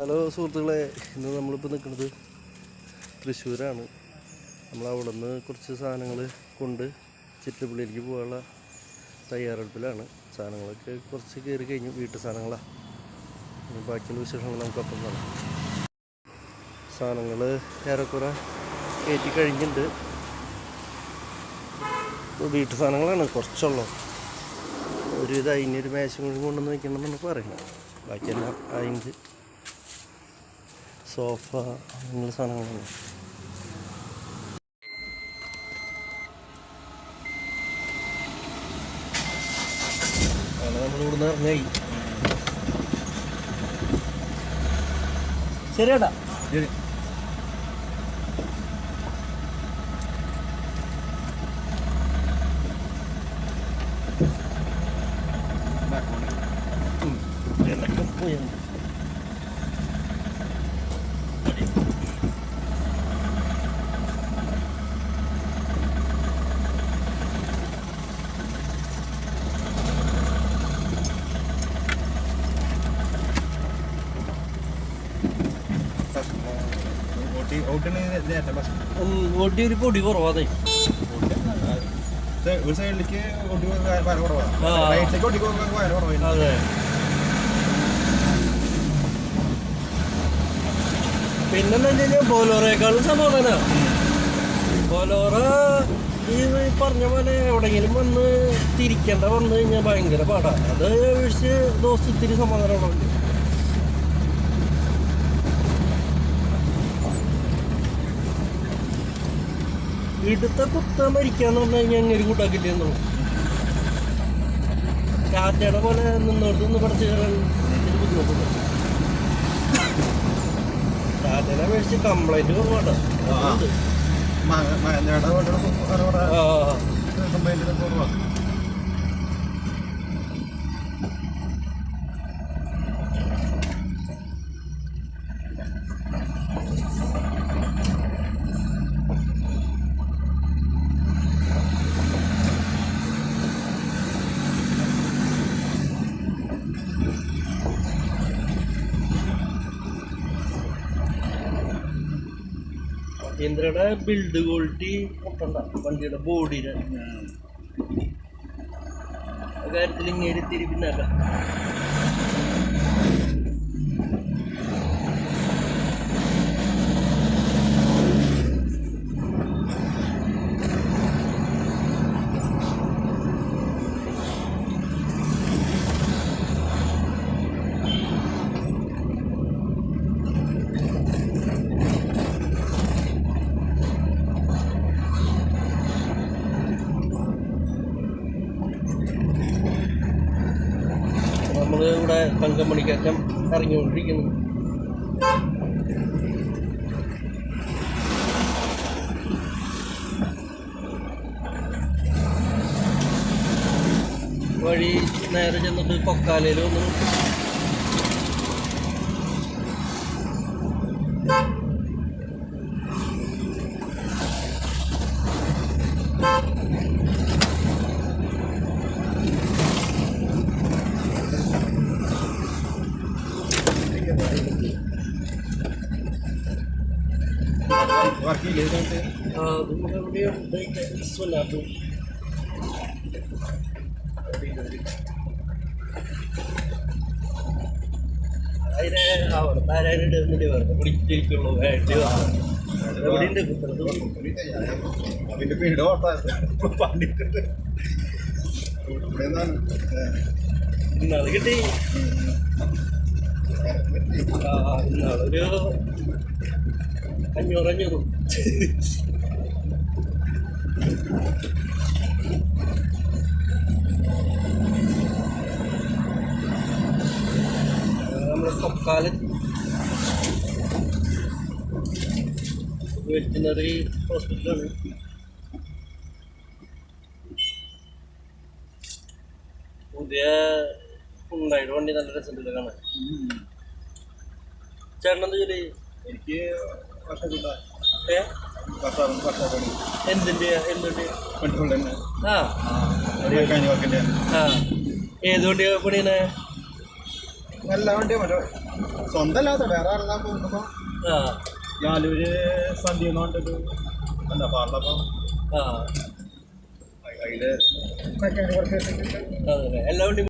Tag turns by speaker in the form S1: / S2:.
S1: Hello സുഹൃത്തുക്കളെ, ഇന്ന് നമ്മളിപ്പോൾ നിൽക്കുന്നത് തൃശ്ശൂരാണ്. നമ്മളവിടെ നിന്ന് കുറച്ച് സാധനങ്ങൾ കൊണ്ട് ചിറ്റപ്പള്ളിയിലേക്ക് പോകാനുള്ള തയ്യാറെടുപ്പിലാണ്. സാധനങ്ങളൊക്കെ കുറച്ച് കയറി കഴിഞ്ഞു, വീട്ടു സാധനങ്ങളാണ്. ബാക്കിയുള്ള വിശേഷങ്ങൾ നമുക്കപ്പം കാണാം. സാധനങ്ങൾ ഏറെക്കുറെ കയറ്റി കഴിഞ്ഞിട്ടുണ്ട്. വീട്ടു സാധനങ്ങളാണ് കുറച്ചുള്ളൂ. ഒരു അതിനൊരു മേശം കൂടി കൊണ്ടുവന്ന് വയ്ക്കണം എന്നാണ് പറയുന്നത്. ബാക്കിയെല്ലാം അതിൻ്റെ സോഫ അങ്ങനെയുള്ള സാധനങ്ങളാണ്. അങ്ങനെ നമ്മളിവിടുന്ന് ഇറങ്ങായി. ശരിയേട്ടാ, ശരി. എന്നൊക്കെ പോയുണ്ട്. ഒടി ഒരു പൊടി കുറവാതെ
S2: ഒരു സൈഡിലേക്ക്
S1: അതെ. പിന്നെന്താ വെച്ച് കഴിഞ്ഞാൽ ബോലോറേക്കാളും സമാധാനമാണ്. ബോലോറ ഈ പറഞ്ഞ പോലെ എവിടെയെങ്കിലും വന്ന് തിരിക്കേണ്ട വന്നു കഴിഞ്ഞാൽ ഭയങ്കര പാടാണ്. അത് ഒഴിച്ച് ദിവസം ഇത്തിരി സമാധാനമുണ്ട്. ഇടുത്ത കുത്ത മരിക്കാന്ന് പറഞ്ഞു കഴിഞ്ഞാൽ അങ്ങനെ കൂട്ടാക്കില്ലെന്നു. ടാറ്റയുടെ പോലെ നിന്നോട്ട് നിന്ന് പഠിച്ചു കയറാൻ ബുദ്ധിമുട്ടുണ്ട്. ടാറ്റനെ മേടിച്ച് കംപ്ലൈന്റ് കുറവാണ്. മഹീന്ദ്രയുടെ ബിൽഡ് ക്വാളിറ്റി പൊട്ടണ്ട. വണ്ടിയുടെ ബോഡിയുടെ കാര്യത്തിൽ ഇങ്ങനെ തിരി പിന്നാക്കാം. നമ്മൾ ഇവിടെ തങ്കമണിക്കറ്റം ഇറങ്ങിക്കൊണ്ടിരിക്കുന്നു. വഴി നേരെ ചെന്നിട്ട് കൊക്കാലയിൽ വന്നു. ഇന്നാള് കിട്ടി. ഇന്നാളൊരു 500 നമ്മുടെ കൊക്കാലം വെറ്റിനറി ഹോസ്പിറ്റലാണ്. പുതിയ ഉണ്ടായിട്ട് വണ്ടി നല്ല രസമുണ്ട് കാണാൻ. ചേട്ടനെന്താ ജോലി?
S2: എനിക്ക്
S1: എന്തിന്റെ എന്തുണ്ട്? ആ,
S2: മെക്കാനിക് വർക്കിന്റെ.
S1: ഏത് വണ്ടിയാ പണിയണേ?
S2: നല്ല വണ്ടിയാ. സ്വന്തമല്ലാത്ത വേറെ ആളെല്ലാം പോകുമ്പോൾ ഞാനൊരു സന്ധ്യ എന്ന് പറഞ്ഞിട്ടൊരു എന്താ പാടിലപ്പം അതില് മെക്കാനിക് വർക്ക്
S3: എല്ലാ വണ്ടി